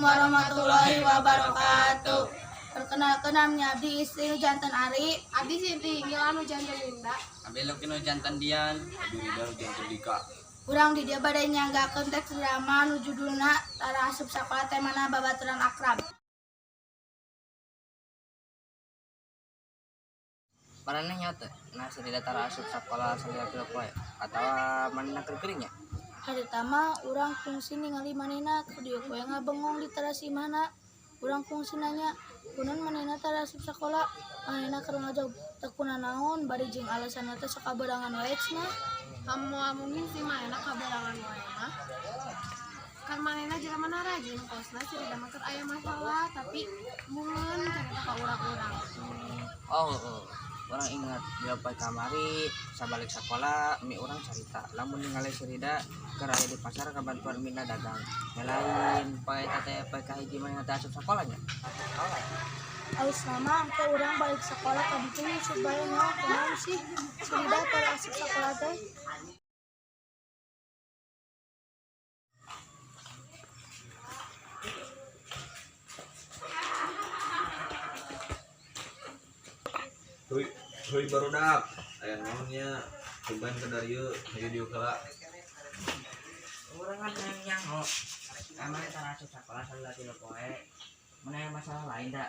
warahmatullahi wabarakatuh. Perkenalkan namanya Abdi istri jantan Ari. Abdi Siti Ngilanu jantan Linda. Abdi Lukino jantan Dian. Abdi Ridal jantan Dika. Urang di dia badai nyanggakeun teks drama nu judulna Tara Asup Sakola temana babaturan akrab. Manehna nyaho nah serida Tara Asup Sakola salira poe atawa manehna keur-keuringnya. Harita mah urang kungsi ningali manehna keur dieu poe ngabengong di teras imahna. Urang kungsi nanya, "Kunaon manehna Tara Asup Sakola?" Manehna keur ngajawab, "Teu kunaon bari jeung alasanna teh sakaberangan wae cenah." Mungkin si manehna kabarangan wae mah. Kan manehna jelema rajin kosna sirida mah keur aya masalah tapi mun carita ka urang-urang. Orang ingat dia poe kamari sabalik sakola mi orang carita lamun ningali sirida keur aya di pasar kabantuan mina dagang. Lain poe teh poe kahiji manehna teh asup sakolanya. Aus nama angke urang balik sekolah ka ditu supaya nyaho kunaon sih Sirida Tara Asup Sakola teh. Heuy barudak, aya naonnya cobain ke darieu hayu dieu kala. Urang kan nyaho. Kamari Tara Asup Sakola salila tilu poe. Mana masalah lain da?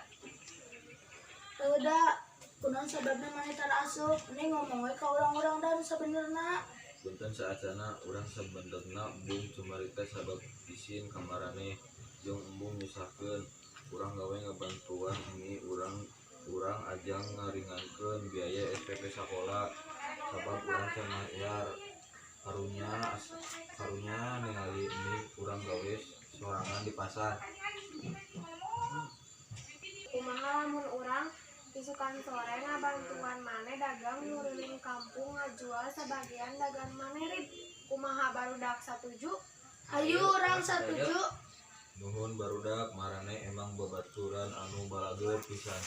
Teu da, kunaon sababna maneh Tara Asup? Ini ngomong we ka urang-urang dan sabenerna. Punten saacana urang sabenerna embung cumarita sabab isin kamarane jeung embung nyusahkeun urang gawe ngabantuan ini urang ajang ngaringankeun biaya SPP sakola sabab urang can mayar karunya ningali ini urang gawe sorangan di pasar. Kumaha lamun urang isukan sore ngabantuan maneh dagang ngeureulin kampung ngajual sebagian dagang maneh rib. Kumaha barudak satuju? Hayu urang satuju. Nuhun barudak marane emang babaturan anu balagur pisan.